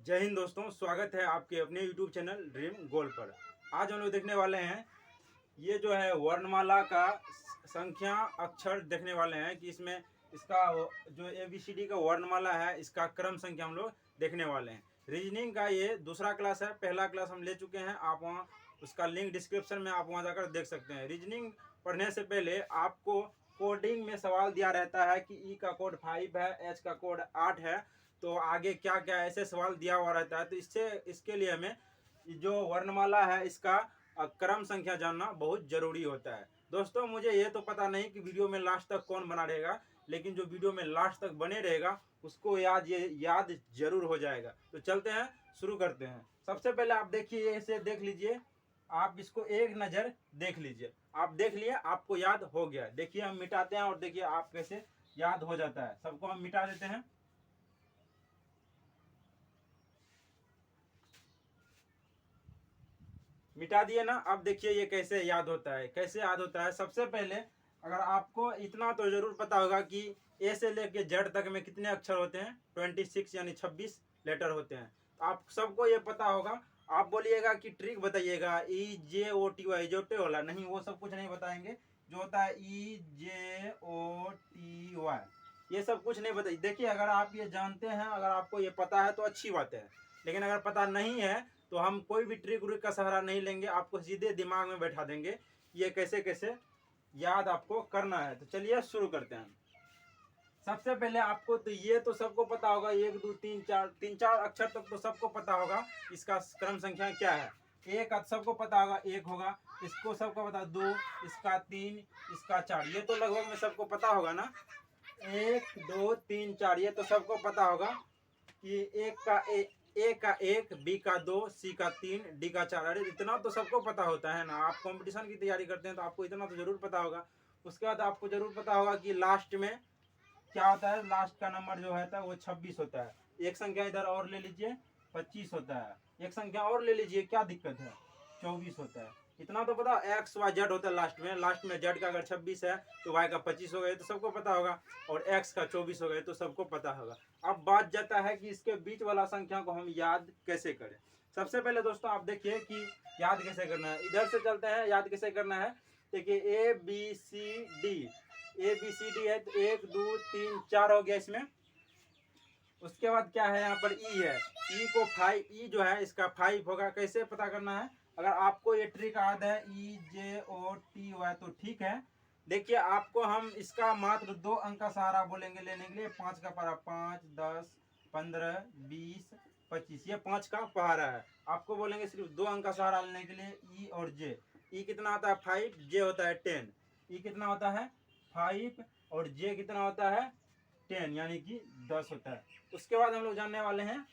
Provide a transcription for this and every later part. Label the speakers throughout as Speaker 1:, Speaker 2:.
Speaker 1: जय हिंद दोस्तों, स्वागत है आपके अपने YouTube चैनल ड्रीम गोल पर। आज हम लोग देखने वाले हैं ये जो है वर्णमाला का संख्या अक्षर देखने वाले हैं कि इसमें इसका जो ABCD का वर्णमाला है इसका क्रम संख्या हम लोग देखने वाले हैं। रीजनिंग का ये दूसरा क्लास है, पहला क्लास हम ले चुके हैं। आप वहाँ उसका लिंक डिस्क्रिप्शन में आप वहाँ जाकर देख सकते हैं। रीजनिंग पढ़ने से पहले आपको कोडिंग में सवाल दिया रहता है कि ई का कोड 5 है, एच का कोड 8 है, तो आगे क्या क्या ऐसे सवाल दिया हुआ रहता है। तो इसके लिए हमें जो वर्णमाला है इसका क्रम संख्या जानना बहुत जरूरी होता है। दोस्तों, मुझे ये तो पता नहीं कि वीडियो में लास्ट तक कौन बना रहेगा, लेकिन जो वीडियो में लास्ट तक बने रहेगा उसको याद जरूर हो जाएगा। तो चलते हैं, शुरू करते हैं। सबसे पहले आप देखिए, इसे देख लीजिए, आप इसको एक नज़र देख लीजिए। आप देख लिए, आपको याद हो गया। देखिए हम मिटाते हैं और देखिए आप कैसे याद हो जाता है। सबको हम मिटा देते हैं। मिटा दिए ना। अब देखिए ये कैसे याद होता है। कैसे याद होता है, सबसे पहले अगर आपको इतना तो जरूर पता होगा कि ए से लेके जेड तक में कितने अक्षर होते हैं, 26 यानी 26 लेटर होते हैं। तो आप सबको ये पता होगा। आप बोलिएगा कि ट्रिक बताइएगा, EJOTY जोटे वाला नहीं, वो सब कुछ नहीं बताएंगे। जो होता है EJOTY, ये सब कुछ नहीं बताइए। देखिए अगर आप ये जानते हैं, अगर आपको ये पता है तो अच्छी बात है, लेकिन अगर पता नहीं है तो हम कोई भी ट्रिक व्रिक का सहारा नहीं लेंगे। आपको सीधे दिमाग में बैठा देंगे ये कैसे कैसे याद आपको करना है। तो चलिए शुरू करते हैं। सबसे पहले आपको तो ये तो सबको पता होगा, 1 2 3 4, 3-4 अक्षर तक तो सबको पता होगा इसका क्रम संख्या क्या है। एक सबको पता होगा, 1 होगा। इसको सबको पता 2, इसका 3, इसका 4, ये तो लगभग में सबको पता होगा ना। 1 2 3 4 ये तो सबको पता होगा कि ए का 1, बी का 2, सी का 3, डी का 4। अरे इतना तो सबको पता होता है ना। आप कंपटीशन की तैयारी करते हैं तो आपको इतना तो जरूर पता होगा। उसके बाद आपको जरूर पता होगा कि लास्ट में क्या होता है। लास्ट का नंबर जो है वो 26 होता है। एक संख्या इधर और ले लीजिए, 25 होता है। एक संख्या और ले लीजिए, क्या दिक्कत है, 24 होता है। इतना तो पता, एक्स वाई जेड होता है लास्ट में जेड का अगर 26 है तो वाई का 25 हो गए तो सबको पता होगा, और एक्स का 24 हो गए तो सबको पता होगा। अब बात जाता है कि इसके बीच वाला संख्या को हम याद कैसे करें। सबसे पहले दोस्तों आप देखिए कि याद कैसे करना है। इधर से चलते हैं, याद कैसे करना है। देखिए ABCD है तो 1 2 3 4 हो गया इसमें। उसके बाद क्या है, यहाँ पर ई है। ई को 5, ई जो है इसका 5 होगा। कैसे पता करना है, अगर आपको ये ट्रिक याद है EJOTY तो ठीक है। देखिए आपको हम इसका मात्र 2 अंक का सहारा बोलेंगे लेने के लिए। 5 का पहाड़ा, 5 10 15 20 25, ये 5 का पहाड़ा है। आपको बोलेंगे सिर्फ 2 अंक का सहारा लेने के लिए, ई और जे। ई कितना होता है 5, जे होता है 10। ई कितना होता है 5 और जे कितना होता है 10, यानी कि 10 होता है। उसके बाद हम लोग जानने वाले हैं।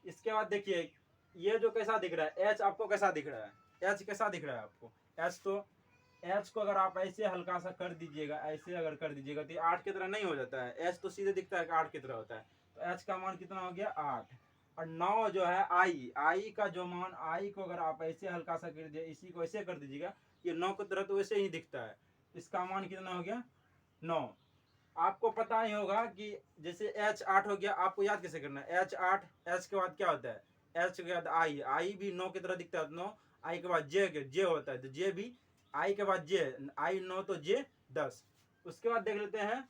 Speaker 1: इसके बाद देखिए ये जो कैसा दिख रहा है, एच आपको कैसा दिख रहा है, एच कैसा दिख रहा है आपको। एच तो एच को अगर आप ऐसे हल्का सा कर दीजिएगा, ऐसे अगर कर दीजिएगा तो 8 की तरह नहीं हो जाता है। एच तो सीधे दिखता है कि 8 की तरह होता है। तो एच का मान कितना हो गया 8। और 9 जो है आई का जो मान, आई को अगर आप ऐसे हल्का सा कर दिए, इसी को ऐसे कर दीजिएगा, ये 9 की तरह तो वैसे ही दिखता है। इसका मान कितना हो गया 9। आपको पता ही होगा कि जैसे H 8 हो गया, आपको याद कैसे करना है। H 8, H के बाद क्या होता है, H के बाद आई भी 9 की तरह दिखता है 9। आई के बाद जे होता है तो जे भी, आई के बाद जे, आई 9 तो जे 10। उसके बाद देख लेते हैं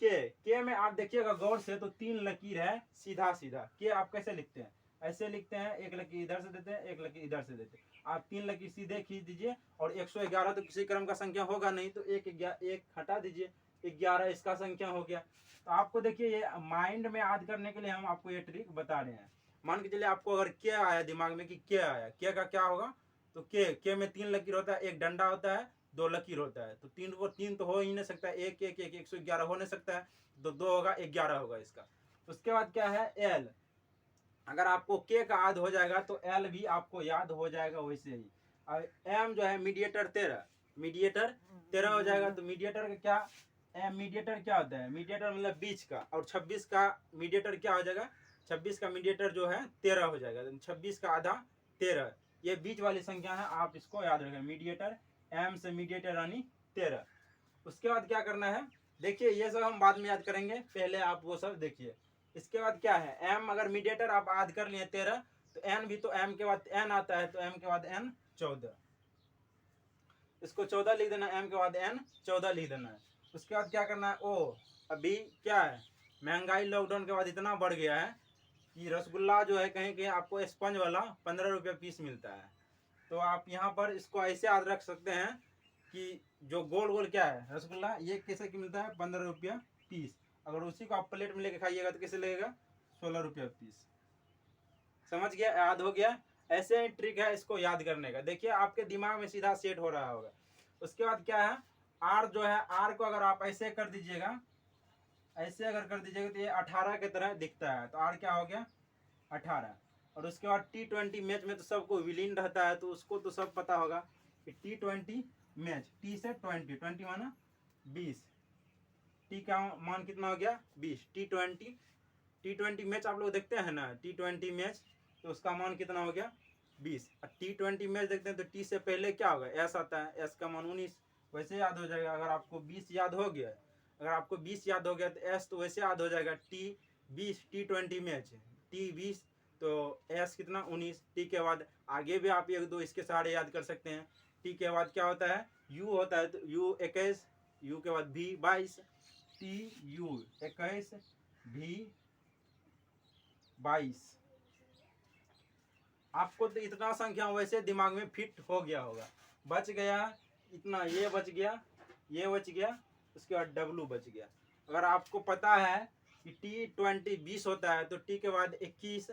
Speaker 1: के में आप देखिएगा गौर से तो 3 लकीर है सीधा सीधा। के आप कैसे लिखते हैं, ऐसे लिखते हैं, एक लकीर इधर से देते हैं, एक लकीर इधर से देते हैं। आप 3 लकीर सीधे खींच दीजिए, और 111 तो किसी क्रम का संख्या होगा नहीं तो एक हटा दीजिए, 11 इसका संख्या हो गया। तो आपको देखिए ये माइंड में याद करने के लिए हम आपको ये ट्रिक बता रहे हैं। मान के चलिए आपको अगर क्या आया दिमाग में कि क्या आया, क्या का क्या होगा, तो के में 3 लकीर होता है, एक डंडा होता है, 2 लकीर होता है। तो 3 तो हो ही नहीं सकता, 111 हो नहीं सकता है, तो 2 होगा, 11 होगा इसका। उसके बाद क्या है एल। अगर आपको के का याद हो जाएगा तो एल भी आपको याद हो जाएगा वैसे ही। और एम जो है मीडिएटर 13 हो जाएगा। तो मीडिएटर का क्या, मीडिएटर क्या होता है, मीडिएटर मतलब बीच का। और 26 का मीडिएटर क्या हो जाएगा, 26 का मीडिएटर जो है 13 हो जाएगा। तो 26 का आधा 13, ये बीच वाली संख्या है, आप इसको याद रखें। मीडिएटर, एम से मीडिएटर यानी 13। उसके बाद क्या करना है, देखिए ये सब हम बाद में याद करेंगे, पहले आप वो सब देखिए। इसके बाद क्या है m, अगर मीडिएटर आप याद कर लिए 13, तो n भी तो m के बाद n आता है, तो m के बाद n 14, इसको 14 लिख देना, m के बाद n 14 लिख देना है। उसके बाद क्या करना है o, अभी क्या है महंगाई लॉकडाउन के बाद इतना बढ़ गया है कि रसगुल्ला जो है कहीं कहीं आपको स्पंज वाला 15 रुपये पीस मिलता है। तो आप यहाँ पर इसको ऐसे याद रख सकते हैं कि जो गोल गोल क्या है रसगुल्ला, ये कैसे की मिलता है 15 रुपया पीस। अगर उसी को आप प्लेट में लेके खाइएगा तो कैसे लगेगा 16 रुपया पीस। समझ गया, याद हो गया। ऐसे ही ट्रिक है इसको याद करने का, देखिए आपके दिमाग में सीधा सेट हो रहा होगा। उसके बाद क्या है आर जो है, आर को अगर आप ऐसे कर दीजिएगा, ऐसे अगर कर दीजिएगा तो ये 18 की तरह दिखता है, तो आर क्या हो गया 18। और उसके बाद T20 मैच में तो सबको विलीन रहता है, तो उसको तो सब पता होगा कि T20 मैच, टी से 20, 20 माना 20, टी का मान कितना हो गया 20। T20 मैच आप लोग देखते हैं ना, T20 मैच, तो उसका मान कितना हो गया 20। T20 मैच देखते हैं तो टी से पहले क्या होगा एस आता है, एस का मान 19, वैसे याद हो जाएगा। अगर आपको 20 याद हो गया, अगर आपको 20 याद हो गया तो एस तो वैसे याद हो जाएगा, T20 T20 मैच T20 तो एस कितना 19। टी के बाद आगे भी आप एक दो इसके सहारे याद कर सकते हैं। टी के बाद क्या होता है यू होता है, तो यू 21, यू के बाद भी 22, टी यू 21 भी 22। आपको तो इतना संख्या वैसे दिमाग में फिट हो गया होगा। बच गया इतना, ये बच गया, ये बच गया, उसके बाद डब्लू बच गया। अगर आपको पता है कि T20 20 होता है तो टी के बाद 21,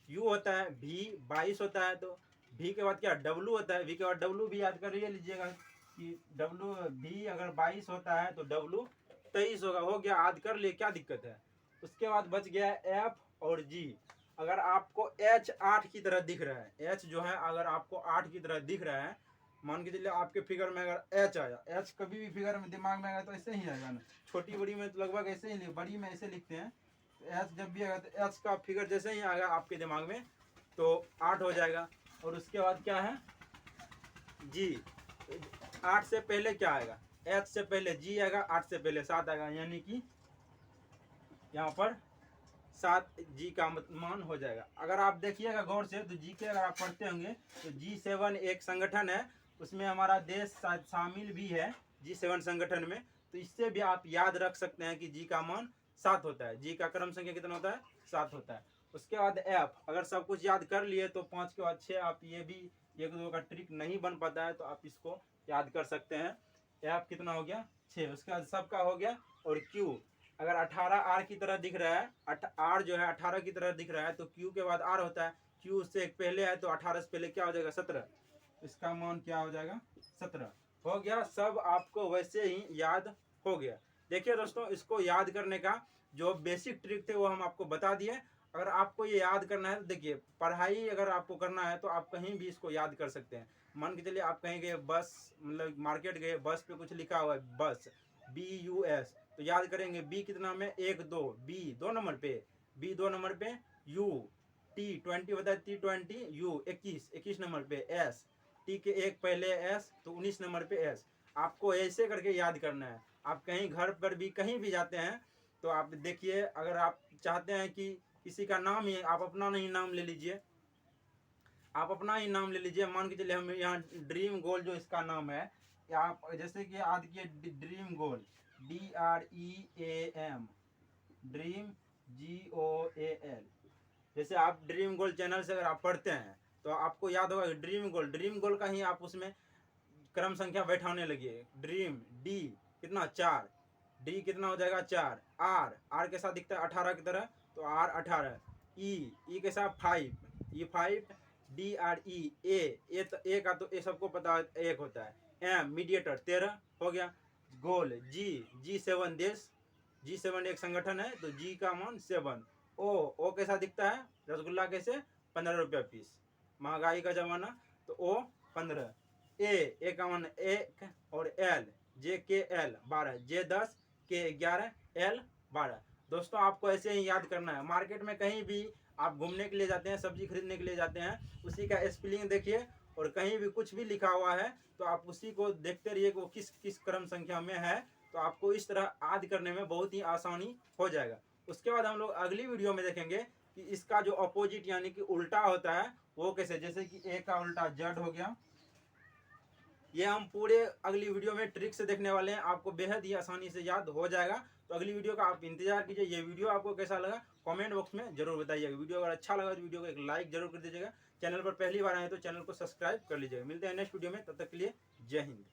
Speaker 1: यू होता है भी 22 होता है, तो भी के बाद क्या डब्लू होता है, वी के बाद डब्लू भी याद कर लीजिएगा कि डब्लू भी अगर 22 होता है तो डब्लू 23 होगा। हो गया, याद कर लिए, क्या दिक्कत है। उसके बाद बच गया एफ और जी। अगर आपको एच 8 की तरह दिख रहा है, एच जो है अगर आपको 8 की तरह दिख रहा है, मान के चलिए आपके फिगर में अगर एच आया, एच कभी भी फिगर में दिमाग में आएगा तो ऐसे ही आएगा ना, छोटी बड़ी में तो लगभग ऐसे ही, बड़ी में ऐसे लिखते हैं, तो एच जब भी आएगा तो एच का फिगर जैसे ही आएगा आपके दिमाग में तो 8 हो जाएगा। और उसके बाद क्या है जी, 8 से पहले क्या आएगा, एच से पहले जी आएगा, 8 से पहले 7 आएगा, यानी कि यहाँ पर 7 जी का मान हो जाएगा। अगर आप देखिएगा गौर से तो जी के अगर आप पढ़ते होंगे तो G7 एक संगठन है, उसमें हमारा देश शामिल भी है G7 संगठन में, तो इससे भी आप याद रख सकते हैं कि जी का मान 7 होता है, जी का क्रम संख्या कितना होता है 7 होता है। उसके बाद एफ, अगर सब कुछ याद कर लिए तो 5 के बाद 6, आप ये भी एक दो का ट्रिक नहीं बन पाता है तो आप इसको याद कर सकते हैं। एफ कितना हो गया 6, उसके बाद सबका हो गया। और क्यू, अगर 18 आर की तरह दिख रहा है, आर जो है 18 की तरह दिख रहा है, तो क्यू के बाद आर होता है, क्यू उससे एक पहले है तो 18 से पहले क्या हो जाएगा 17, इसका मान क्या हो जाएगा 17। हो गया, सब आपको वैसे ही याद हो गया। देखिए दोस्तों, इसको याद करने का जो बेसिक ट्रिक थे वो हम आपको बता दिए। अगर आपको ये याद करना है तो देखिए, पढ़ाई अगर आपको करना है तो आप कहीं भी इसको याद कर सकते हैं। मान के चलिए आप कहीं गए, बस मतलब मार्केट गए, बस पे कुछ लिखा हुआ है बस BUS, तो याद करेंगे बी कितना में 1 2, बी 2 नंबर पे, बी 2 नंबर पे, यू T20 होता है T20, यू 21 नंबर पे, एस टी के एक पहले एस तो 19 नंबर पे एस। आपको ऐसे करके याद करना है। आप कहीं घर पर भी कहीं भी जाते हैं तो आप देखिए, अगर आप चाहते हैं कि किसी का नाम ही, आप अपना नहीं नाम ले लीजिए, आप अपना ही नाम ले लीजिए। मान के चलिए हम यहाँ ड्रीम गोल जो इसका नाम है, आप जैसे कि याद किए ड्रीम गोल DREAM, ड्रीम GOAL, जैसे आप ड्रीम गोल चैनल से अगर आप पढ़ते हैं तो आपको याद होगा ड्रीम गोल का ही आप उसमें क्रम संख्या बैठाने लगिए। ड्रीम डी कितना 4, डी कितना हो जाएगा 4, आर के साथ दिखता है 18 की तरह तो आर 18, ई के साथ 5, ई 5, DRE ए तो ए का तो ए सबको पता है एक होता है, एम मीडिएटर 13 हो गया। गोल G7 देश, G7 एक संगठन है तो जी का मान 7, ओ कैसा दिखता है रसगुल्ला कैसे 15 रुपया पीस, महंगाई का जमाना तो ओ 15, ए का मान 1 और L JKL 12, J10, K11, L 12। दोस्तों आपको ऐसे ही याद करना है। मार्केट में कहीं भी आप घूमने के लिए जाते हैं, सब्जी खरीदने के लिए जाते हैं, उसी का स्पेलिंग देखिए, और कहीं भी कुछ भी लिखा हुआ है तो आप उसी को देखते रहिए कि वो किस किस क्रम संख्या में है, तो आपको इस तरह याद करने में बहुत ही आसानी हो जाएगा। उसके बाद हम लोग अगली वीडियो में देखेंगे कि इसका जो अपोजिट यानी कि उल्टा होता है वो कैसे, जैसे कि ए का उल्टा जेड हो गया। ये हम पूरे अगली वीडियो में ट्रिक से देखने वाले हैं, आपको बेहद ही आसानी से याद हो जाएगा। तो अगली वीडियो का आप इंतजार कीजिए। ये वीडियो आपको कैसा लगा कमेंट बॉक्स में जरूर बताइएगा। वीडियो अगर अच्छा लगा तो वीडियो को एक लाइक जरूर कर दीजिएगा। चैनल पर पहली बार आए तो चैनल को सब्सक्राइब कर लीजिएगा। मिलते हैं नेक्स्ट वीडियो में, तब तक के लिए जय हिंद।